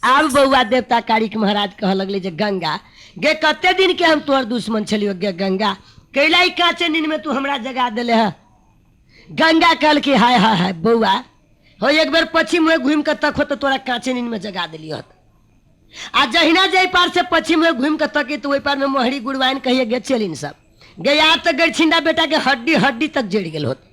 आब बउआ देवता कारिक महाराज कह लगले जे गंगा गे कते दिन के हम तोहर दुश्मन छलियो गे गंगा कैला काचे नींद में तू हमरा जगा दिले है। गंगा कहल कि हाय हाय हाय बउआ हो एक बेर पश्चिम में घूम के तक हो तो तोरा काचे नींद में जगा दिलियो। आ जहिना जय पार से पश्चिम में घूम के तकी तो वही पार में मोहरी गुड़वाइन कहिए गे चलिन सब गे यार तक गई छिंडा बेटा के हड्डी हड्डी तक जड़ गेल होत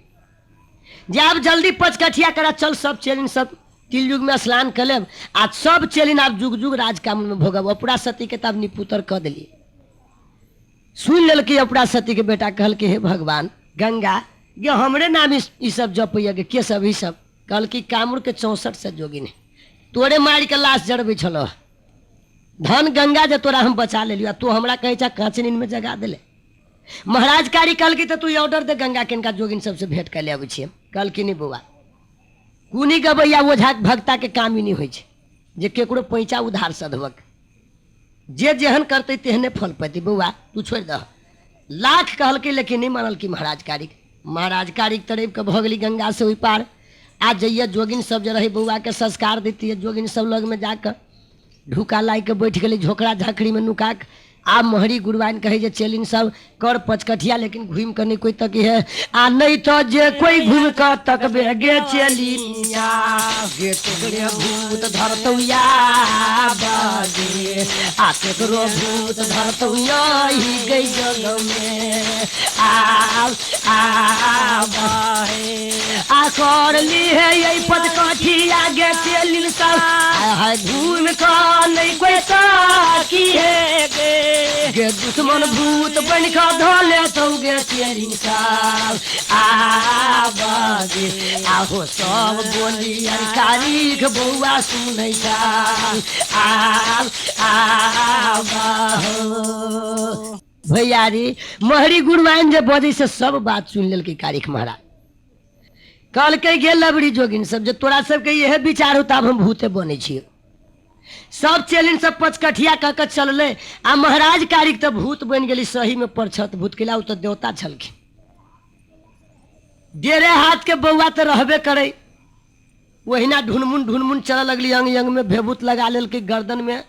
जे आप जल्दी पचकठिया करा चल सब चलिन सब तिल युग में स्नान कर लेब आज सब चलिन आप जुग जुग राज काम में भोगब। अपरा सती के तब निपुतर कह दिली सुन लेल कि अपरा सती के बेटा कहल कि हे भगवान गंगा ये हमरे नाम ई सब जपैया के सब ई सब कहल कि कामूर के 64 से जोगी ने तोरे मार के लाश जड़बै छलो धन गंगा जे तोरा हम बचा ले लियो तू हमरा कहे छा कांच नींद में जगा देले। महाराज कारी कहल कि तू ऑर्डर दे गंगा किनका जोगिन सबसे भेंट कर ले आबै छियै कहल कि नहीं बउआ कुनी गबैया ओझा भक्ता के काम ही नहीं होइ छै जे केकरो पैंचा उधार सधबक जे जेहन करते तेहने फल पैते बउआ तू छोड़ दह लाख कहल के लेकिन नहीं मानल कि महाराज कारिक तरफ के भ गेली गंगा से ओहि पार आ जइया जोगिन सब जे रही बउआ के संस्कार देती जोगिन सब लग में जाकर ढुका लाई के बैठ गई झोकड़ा झाँखड़ी में नुका आ मोहरी गुरबाइन कहे जे चलिन सब कर पचकठिया लेकिन घूम कर नहीं कोई तक है आ नहीं तो जे कोई घूम कर तक गे चलिनिया गे तोरे भूत धरतौया बाजे आ केकरो भूत धरतौया ही गई जग में आ बाहे आ कर ली है यही पचकठिया गे चलिन सब हाय घूम कर नहीं कोई ताकी है गे दुश्मन भूत बन के धोले तो गे चलिन सब आबागे आहो सब बोली यार कारिक बउआ सुनै भैया रे मोहरी गुरवाइन जे बजे से सब बात सुन लेल के कारिक महाराज कल के गेल लबड़ी जोगिन सब जे तोरा सबके यह विचार हो तब हम भूते बने छियै सब चलिन सब पचकठिया कह के चलले आ महाराज कारिक तो भूत बन गेली सही में परछत भूत किला तो देवता छलखिन डेरे हाथ के बउआ तो रहबे करे वहीना ढुनमुन चल लगली अंग अंग में भेबूत लगा लेल के गर्दन में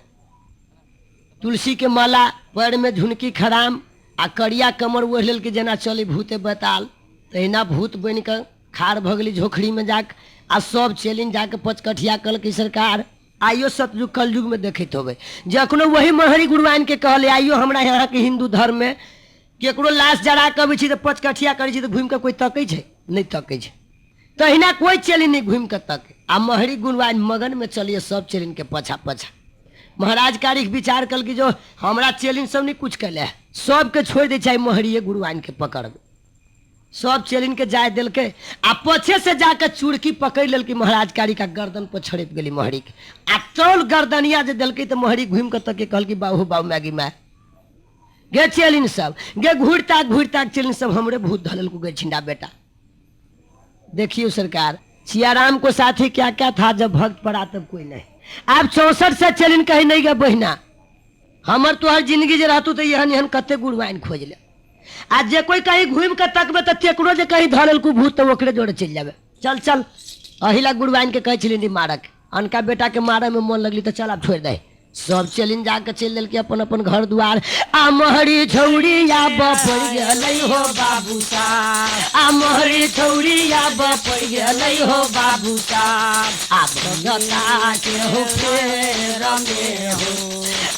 तुलसी के माला पैर में झुनकी खराम आ करिया कमर ओढ़ लेल के जेना चले भूते बताल तहिना भूत बन के खार भगली झोखड़ी में जाक आ सब चलिन जाके पचकठिया कल की सरकार आइयो सतयुग कलयुग में देखते हो जखनो वही मोहरी गुरबाइन के कहले आइयो हमरा यहाँ के हिंदू धर्म में केकरो लाश जरा के तो पचकठिया करे तो घूम के कोई तकै छै नहीं तकै छै तहिना कोई चलिन नहीं घूम के तक आ मोहरी गुरबाइन मगन में चलिए सब चलिन के पछा पछा महाराज कारिक विचार कल कि जो हमरा चलिन सब नहीं कुछ कैले सबके छोड़ दे चाहे मोहरी गुरबाइन के पकड़ सब चलिन के जाय दिल के आ पछे से जाकर चुड़की पकड़ लेल की महाराज कारी का गर्दन पर छड़प गली मोहरी के आ तौल गर्दनिया जे दिल तो मोहरी घूम के तक कहल की बाबू बाबू मैगी माय गे चलिन सब गे घूरता चलिन सब हमरे भूत धलल को गे छिंडा बेटा। देखियो सरकार सियाराम को साथी क्या क्या था जब भक्त पड़ा तब कोई नहीं आप 64 से चलिन कहीं नहीं गए बहिना हमर तोहर जिंदगी जे रहतू तो यहन यहन कते गुरबाइन खोज ले आज जे कोई कहीं घूम के तकबे तो तेकरो जे कहीं धरल को भूत तो ओकरे जोड़े चल जाबे चल अहिला गुरबाइन के कहे छलिन मारक अनका बेटा के मारे में मन लगली तो चल आप छोड़ दे सब चलिन जाके चल लेल के अपन अपन घर द्वार आ मोहरी छौड़िया बपड़ गेलै हो बाबू साहब आ मोहरी छौड़िया बपड़ गेलै हो बाबू साहब आ भगता के हो फेर में हो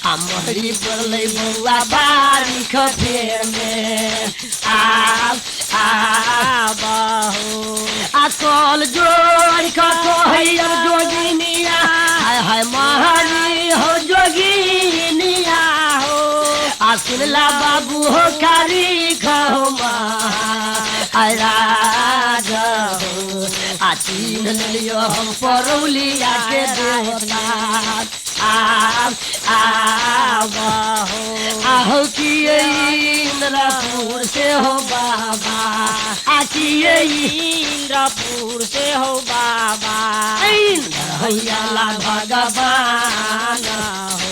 आ मोहरी पड़लै बउआ बारिख फेर में बाहो आ कल जोड़ के कहैया जोगिनिया हाय मोहरी हो जोगिनिया हो आ सुनला बाबू हो कारिक हो महाराज हो आ चिन्ह लियो हम परौलिया के देवता आहो किए इंद्रपुर से हो बाबा आकिए इंद्रपुर से हो बाबा भैया भगवान हो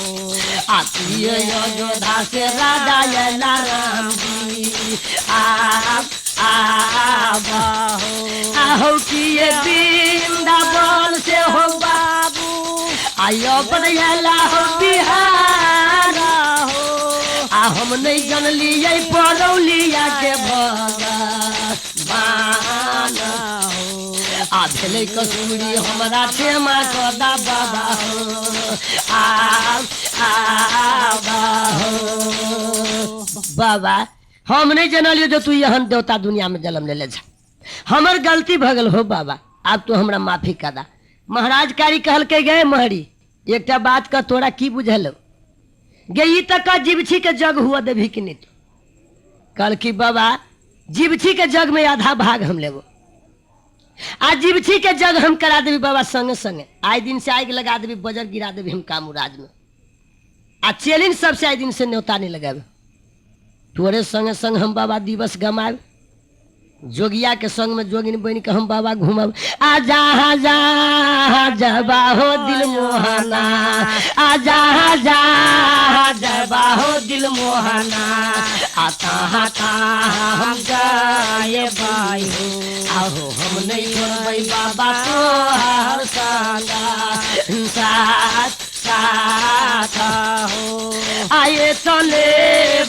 आकिए अयोध्या से राजा यला राम जी आहो किए वृंदावन से हो बाबू आयो बनैला हो बिहारा हो आ हम नहीं जनलिए परौलिया के भगवान हो आ भेलै कसूरी हमरा क्षमा कदा बाबा हो बाबा हम नहीं जनलियो जो तू यहाँ देवता दुनिया में जन्म ले जा हमर गलती भगल हो बाबा अब तू हमरा माफी कदा महाराज कारी कहल के गए महरी एक बात का तोरा की बुझल गई तक का जीवछी के जग हुआ देवी कि नहीं कल की बाबा जीवछी के जग में आधा भाग हम लेबो आज जीवछी के जग हम करा देवी बाबा संगे संगे आए दिन से आग लगा देवी बजर गिरा देवी हम कामराज में आ चैलेंज सबसे आए दिन से न्योता नहीं लगावे तोरे संगे संग हम बाबा दिवस गमाब जोगिया के संग में जोगिन बन के हम बाबा घूमब आ जहाँ जहाँ जबा हो दिल मोहना आ जहाँ जहाँ जबा हो दिल मोहना आता हटा हम जाए भाई हो आहो हम नहीं छोड़बै बाबा तो हर संगा साथ साथ हो आए तले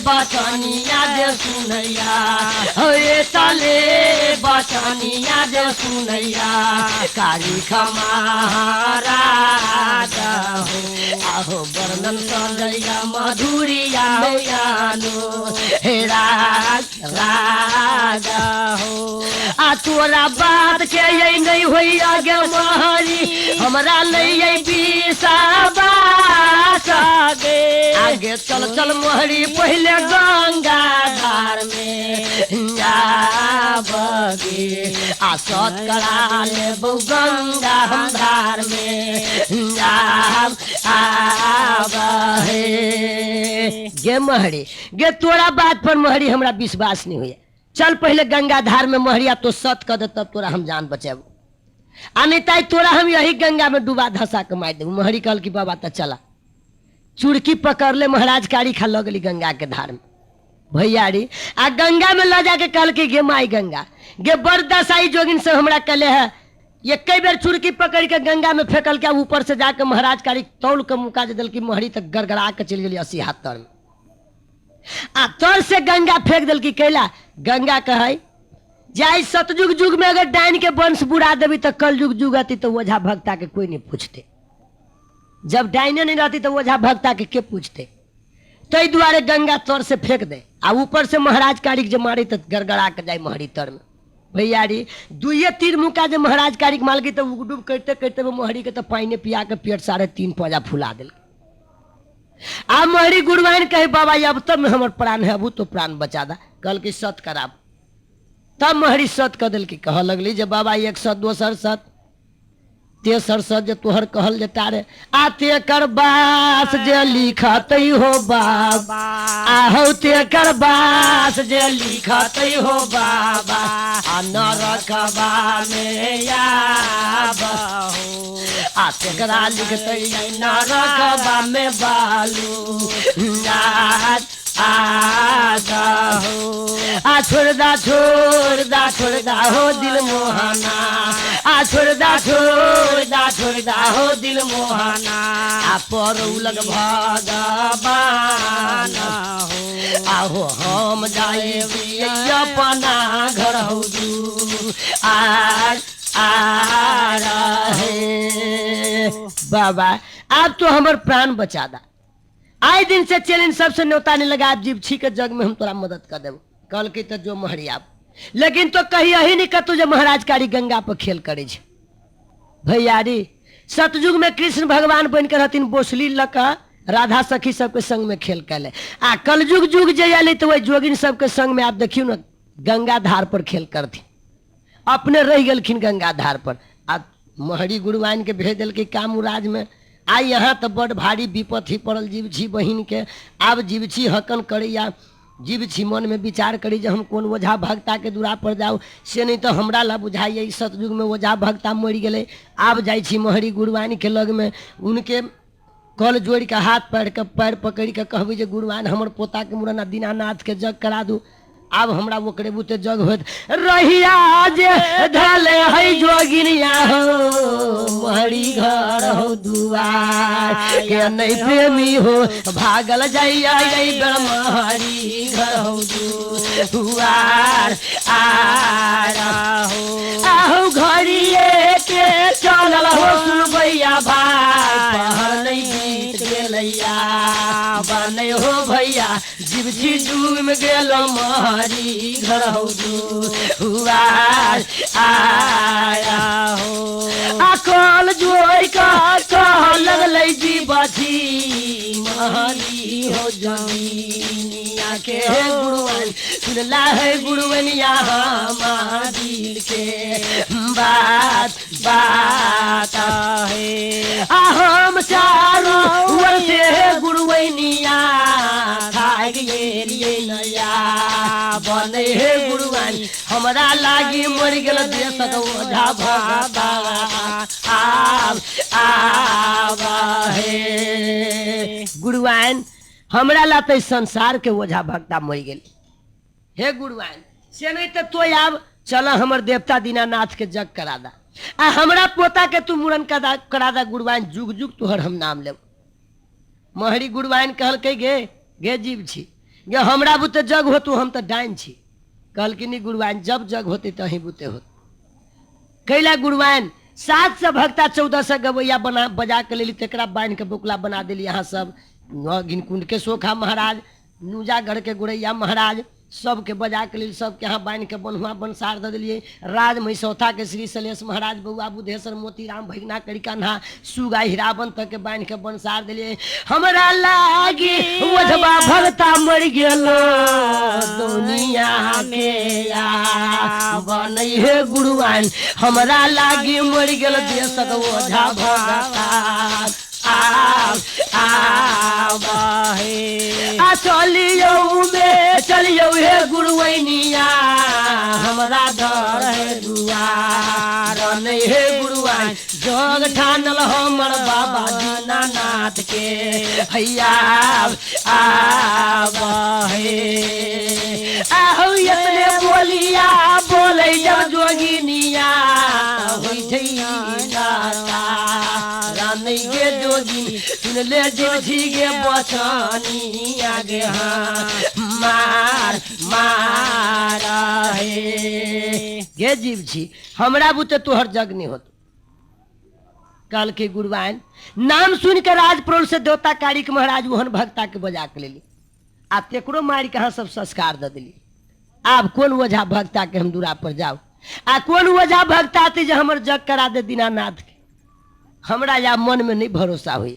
बचनिया दे सुनैया होए तले बचनिया दे सुनैया कारी खमाराज हो आहो वर्णन सजैया मधुरिया यानो हे राज राजा हो आ तोरा बात के ये नहीं होई आगे महरी हमरा नहीं ये विश्वास आगे चल चल मोहरी पहले गंगा धार में जाबगे आ सत करा लेबो गंगा हम धार में जाब आबहे गे मोहरी गे तोरा बात पर मोहरी हमरा विश्वास नहीं हुई चल पहले गंगा धार में मोहरिया तो सत कर दे तब तोरा हम जान बचेबो आ नहीं ताई तोरा हम यही गंगा में डुबा धसा के मार देबो मोहरी कहल की बाबा तो चला चुड़की पकड़ ले महाराज कारी खा लगली गंगा के धार में भैयारी आ गंगा में ला जाके कहल की गे माई गंगा गे बड़ दसाई जोगिन से हमरा कले है ये कई बार चुड़की पकड़ के गंगा में फेंकल के ऊपर से जाके महाराज कारी तौल के मुका दे की मोहरी तक गड़गड़ा के चल गई 80 हाथ तर में आ तर से गंगा फेंक दिल की कैला गंगा कहे जाई सतयुग युग में अगर डाइन के वंश बुरा देवी तो कल युग युग आती तो ओझा भक्ता के कोई नहीं पूछते जब डाइने नहीं रहती तो ओझा भक्ता के पूछते तई द्वारे गंगा तर से फेंक दे आ ऊपर से महाराज कारिक जो मारी तो गड़गड़ा के जाए मोहरी तर में भैयारी दुइये तीन मुका जो महाराज कारिक माल की तो उगडूब करते करते वो मोहरी के तो पानी पिया के पेट 3.5 पौजा फुला दिल आ मोहरी गुड़वाइन कहे बाबा अब तब में हमर प्राण है अब तो प्राण बचा दा कल की सत कराब तब मोहरी सत कर दिल की कह लगली जब बाबा एक सत दोसर सत तेसर सत जो तोहर कहल जता रे आते कर बास जे लिखत हो बाबा आहौ ते कर बास जे लिखत हो बाबा आ नरकबा में आबो आ तेकरा लिखते नरकबा में बालू नाच आजा हो आ छोड़दा हो दिल मोहना आ छोड़दा हो दिल मोहना आ परौलग भगवान हो आहो हम जाए अपना घर हो आ रहे बाबा आप तो हमार प्राण बचा दा आए दिन से चैलेंज सबसे न्योता नहीं लगा आप जीव छी के जग में हम तोरा मदद कर देव कल की तो जो महरी आप लेकिन तो कही यही नहीं कतु जो महाराज कारी गंगा पर खेल करे भैयारी सतयुग में कृष्ण भगवान बन कर हथिन बोसली लका राधा सखी सबके संग में खेल कैले आ कलयुग युग जे आले तो वही जोगिन सबके संग में आप देखियो ना गंगा धार पर खेल करती अपने रह गलखिन गंगा धार पर आ महरी गुरुवाइन के भेज दिल के कामराज में आई यहाँ तो बड़ भारी विपत ही पड़ल जीव छी बहिन के आब जीव छी हकन करे या जीव छी मन में विचार करी जो हम कौन ओझा भक्ता के दूरा पर जाओ से नहीं तो हमरा ला बुझाइए सतयुग में ओझा भक्ता मर गए आब जाई छी महरी गुरुवाइन के लग में उनके कल जोड़ के हाथ पैर पकड़ के कहबी जे गुरुवाइन हमर पोता के मुरना दीनानाथ के जग करा दू अब हमरा ओकरे बुते जग होत रहिया जे धले है जोगिनिया हो महरी घर हो दुआर के नहीं प्रेमी हो भागल जाइया महरी घर हो दुआर आहू घड़िए के चलल हो सुनबैया भाई पहर नहीं बीत गेलैया बने हो भैया जीवछी डूब में गेल महरी घर हो दुआर आया हो कल जोई का कह लगलै जीवछी महरी हो जमीनिया के गुरुवन सुनला है गुरुवनिया हमार दिल के बात बात है हम चारों ओर से गुरुवनिया थाक ये नया बने हे गुरुवन हमरा लागी मर गेल देशक ओझा भगता आब हे गुरुवन हमरा लाते संसार के ओझा भक्ता मर गेल हे गुरुवन से नहीं तो आब चल हमर देवता दीनानाथ के जग करा दा आ हमरा पोता के तू मुरन करा दा गुरुवाइन जुग जुग तुहर हम नाम लेब महरी गुरुवाइन कहल के गे जीव छी गे हमरा बुते जग हो तू हम तो डाइन छी कहल कि नहीं गुरुवाइन जब जग होते तही बुते हो कैला गुरुवाइन 700 भक्ता 1400 गवैया बना बजा के लेली तेकरा बांध के बोकला बना दिली यहाँ सब घिनकुंड के सोखा महाराज नूजागढ़ के गुरैया महाराज सबके बजा के लिए सबके यहाँ बांध के बन्हुआ बनसार दे दिलिए राज महिसौथा के श्री सलेश महाराज बउआ बुधेश्वर मोतीराम भगना करिकान्हा सुगा हीरावन तक के बांध के बनसार दिलिए हमरा लागी ओझबा भगता मर गेलो दुनिया में बनै हे गुरुवाइन हमरा लागी मर गेल देशक ओझा भगता चलियो हे गुरुवैनिया हमरा डर है दुआर नहीं हे गुरुवाइन जग ठानल हमर बाबा दीनानाथ के हैया आहू इतने बोलिया बोले जब जोगिनिया नहीं गे जोगी सुन ले जीवछी गे बचनी आगे मार मार गे जीवछी हमरा बुते तोहर जग नहीं होत कल के गुरुवाइन नाम सुन के राजपुर से देवता कारिक महाराज मोहन भक्ता के बजा के लेली आ तेकरो मार के हाँ सब संस्कार दे दिली आब कौन ओझा भक्ता के हम दूरा पर जाओ आ कौन ओझा भक्ता थे जो हमर जग करा दे दीनानाथ के हमरा या मन में नहीं भरोसा हुई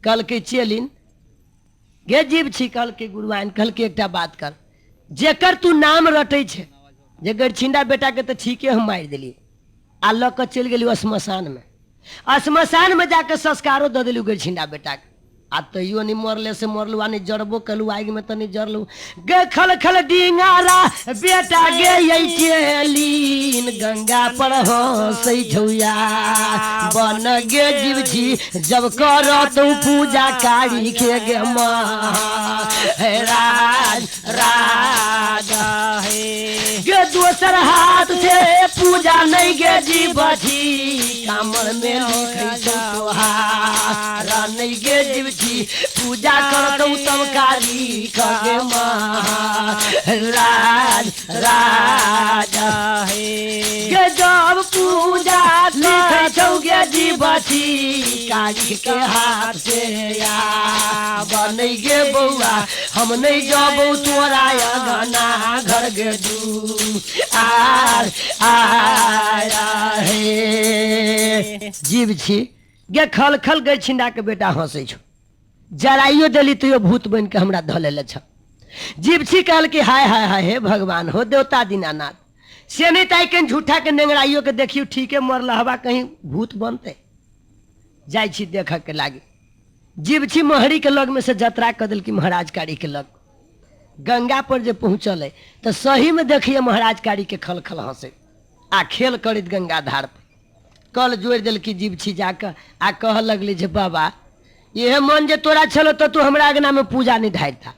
कल के चेलिन गे जीव छी कल के गुरुवाइन कल के एकटा बात कर जेकर तू नाम रटे छे जे गरछिंडा बेटा के तो ठीके हम मार दिली आ ल के चल गेली श्मशान में जाके संस्कारो दे दिलू गरछिंडा बेटा के आ तैयो नहीं मरले से मरलू आ नहीं जरबो कलू आग में तो नहीं जरलू गे खल खल डिंगारा बेटा गे चेलीन गंगा पर हंसै झौया बन गे जीव छी जब कर तो पूजा कारी के गे राज राज है गे दोसर हाथ से पूजा नहीं गे जीव छी कामर में लिखै तोहार नहीं गे जीव पूजा कर दो तब कारी कगे राज राजा है जब पूजा लिखे छौगे जीवछी कारी के हाथ से या बनै गे बउआ हम नहीं जबौ तोरा गना घर गे दू आर हे जीव छी गे खल खल गै छिंडा के बेटा हंसै छौ जराइयो दिली तो भूत बन के हमरा धले छ जीव छी कहल कि हाय हाय हाय हे भगवान हो देवता दीनानाथ से नहीं ताई कहीं झूठा के नेंगराइयो के देखियो ठीके मरल हवा कहीं भूत बनते जाय छी देख के लागे जीव छी महरी के लग में से जतरा कर दिल की महाराज कारी के लग गंगा पर जे पहुंचल है तो सही में देखिए महाराज कारी के खल खल हंसे आ खेल करित गंगा धार पर कल जोड़ दिल की जीव छी जाकर आ कह लगली जे बाबा यह मन जे तोरा छलो तो तू हमरा आगना में पूजा नहीं ढारता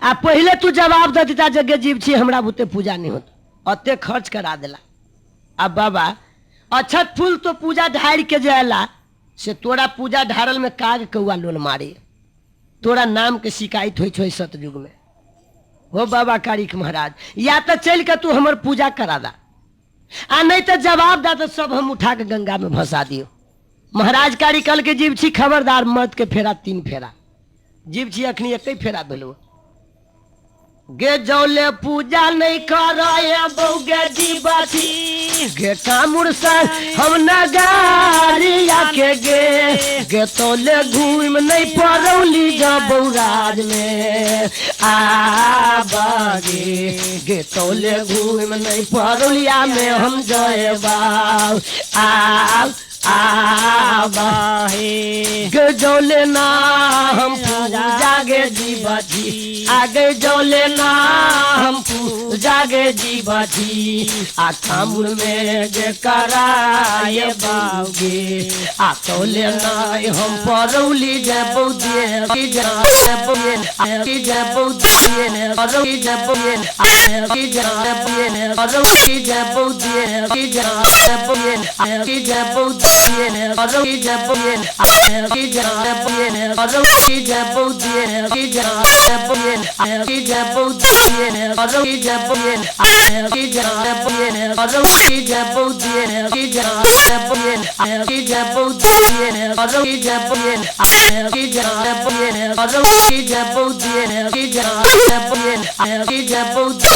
आ पहले तू जवाब दे देता जगे जीव छी हमरा बुते पूजा नहीं होता अते खर्च करा दिला अब बाबा अक्षत फूल तो पूजा ढार के जाएला से तोरा पूजा ढारल में काग कौआ लोल मारे, तोरा नाम के शिकायत हो सतयुग में। हो बाबा कारिक महाराज, या तो चल के तू हमर पूजा करा दा, आ नहीं तो जवाब दा तो सब हम उठा के गंगा में भसा दियो। महाराज कारिकल के जीव छी खबरदार, मर्द के फेरा 3 फेरा, जीव छी अखनी एक फेरा भेलो। गे जौले पूजा नहीं कराए बौगे जीवा छी, गे कामुर सा हम नगारिया के गे तोले घूम नहीं परौली जा बौराज में आ बागे, गे तोले घूम नहीं परौलिया में हम जय बाब आ बाहे। गे जौले ना हम पूजा गे जीवा जी, आगे जौले ना हम पूजा गे जीवा जी, आ कामुर में गे कराए बागे, आ तोले ना हम परौली जय बौदिए जय बौदिए जय बौदिए परौली जय बौदिए जय बौदिए परौली जय बौदिए जय बौदिए जय बौदिए परौली जय बौदिए जय बौदिए परौली जय बौदिए जय बौदिए जय बौदिए परौली जय बौदिए जय बौदिए परौली जय बौदिए जय बौदिए जय बौदिए परौली जय बौदिए जय बौदिए परौली जय बौदिए जय बौदिए जय बौदिए परौली जय बौदिए जय बौदिए परौली जय बौदिए जय बौदिए जय बौदिए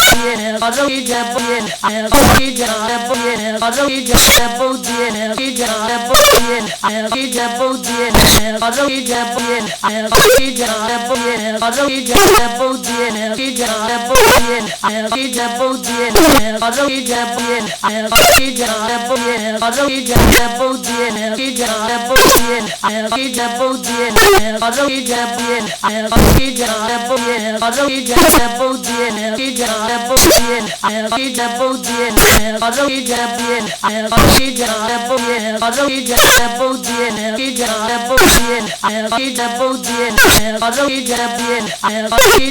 परौली जय बौदिए जय बौदिए परौली जय बौदिए जय बौदिए जय बौदिए परौली जय बौदिए जय बौदिए परौली जय बौदिए जय बौदिए जय बौदिए परौली जय बौदिए जय बौदिए परौली जय बौदिए जय बौदिए जय बौदिए परौली जय बौदिए जय बौदिए परौली जय बौदिए जय बौदिए जय बौदिए परौली जय बौदिए जय बौदिए परौली जय बौदिए जय बौदिए जय बौदिए परौली जय बौदिए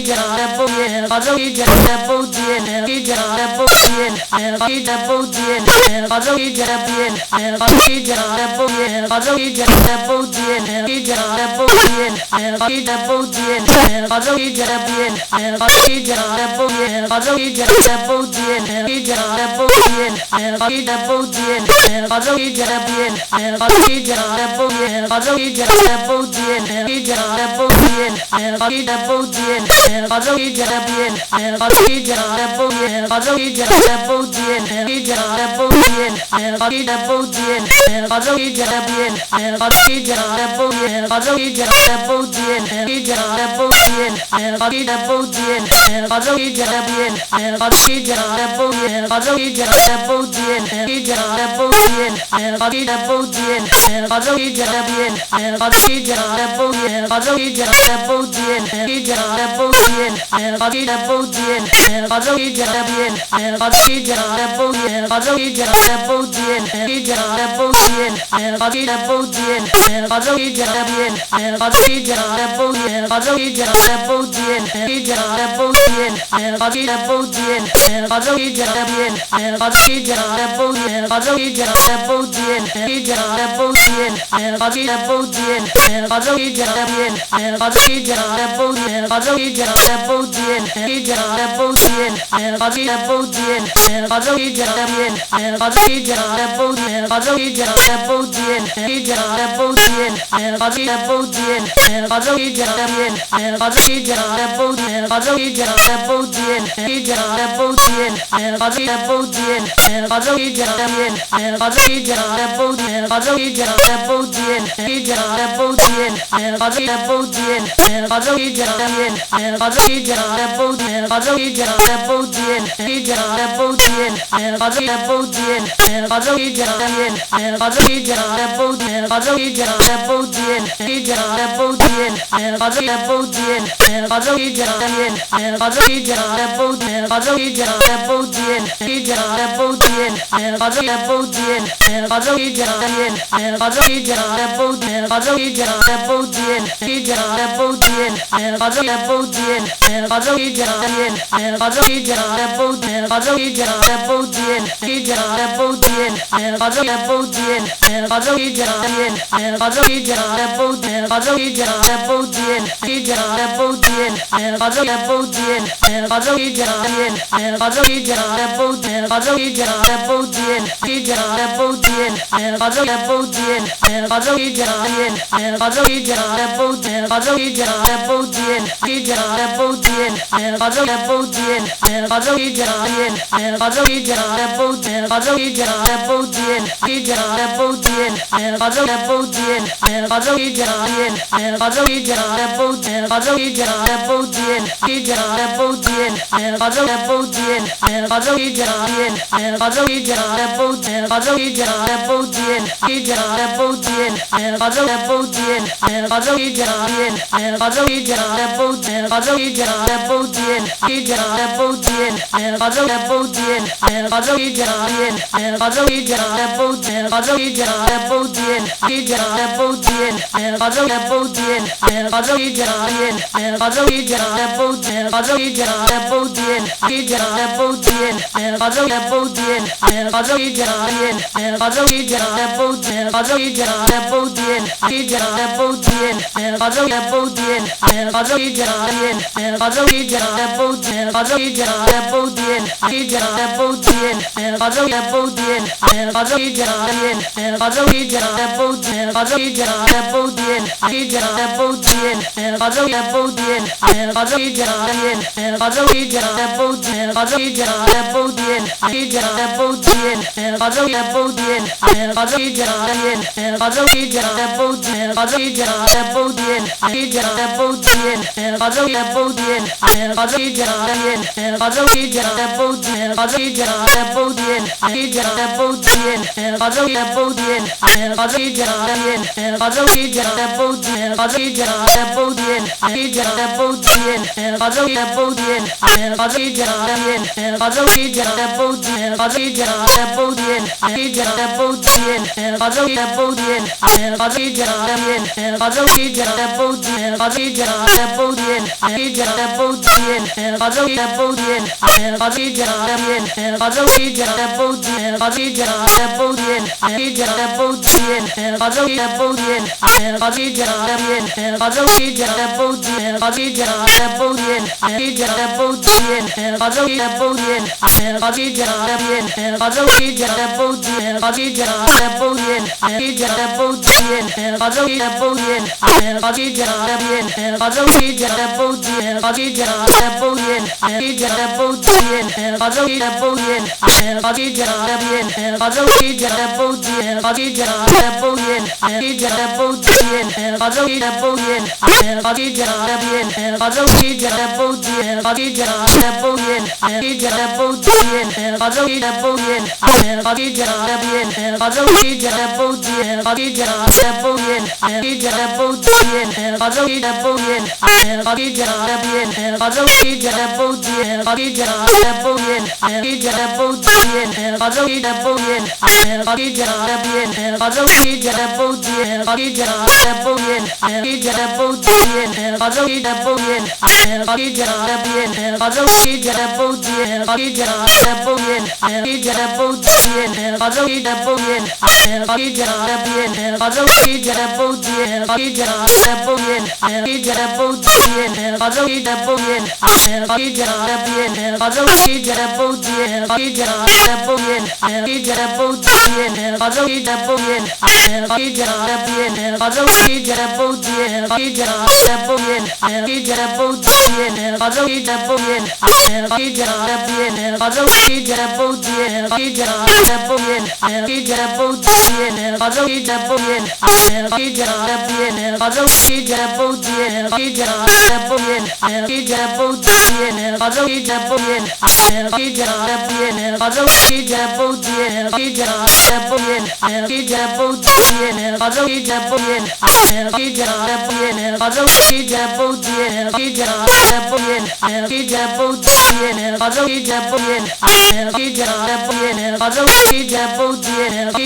जय बौदिए परौली जय बौदिए जय बौदिए जय बौदिए परौली जय बौदिए जय बौदिए परौली जय बौदिए जय बौदिए जय बौदिए परौली जय बौदिए जय बौदिए परौली जय बौदिए जय बौदिए जय बौदिए परौली जय बौदिए जय बौदिए परौली जय बौदिए जय बौदिए जय बौदिए परौली जय बौदिए जय बौदिए परौली जय बौदिए जय बौदिए जय बौदिए परौली जय बौदिए जय बौदिए परौली जय बौदिए जय बौदिए जय बौदिए परौली जय बौदिए जय बौदिए परौली जय बौदिए जय बौदिए जय बौदिए परौली जय बौदिए जय बौदिए परौली जय बौदिए जय बौदिए जय बौदिए परौली जय बौदिए जय बौदिए परौली जय बौदिए जय बौदिए जय बौदिए परौली जय बौदिए जय बौदिए परौली जय बौदिए जय बौदिए जय बौदिए परौली जय बौदिए जय बौदिए परौली जय बौदिए जय बौदिए जय बौदिए परौली जय बौदिए जय बौदिए परौली जय बौदिए जय बौदिए जय बौदिए परौली जय बौदिए परौली जय बौदिए जय बौदिए जय बौदिए परौली जय बौदिए परौली जय बौदिए जय बौदिए जय बौदिए परौली जय बौदिए परौली जय बौदिए जय बौदिए जय बौदिए परौली जय बौदिए परौली जय बौदिए जय बौदिए जय बौदिए परौली जय बौदिए परौली जय बौदिए जय बौदिए परौली बौदिए परौली जय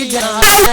Jara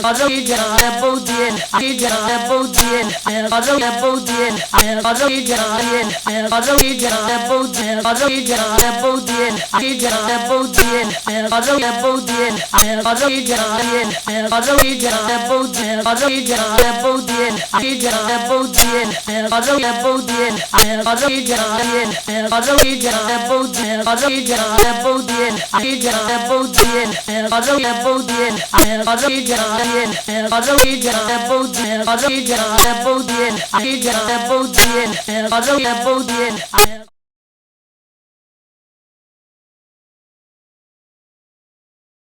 Bye. Both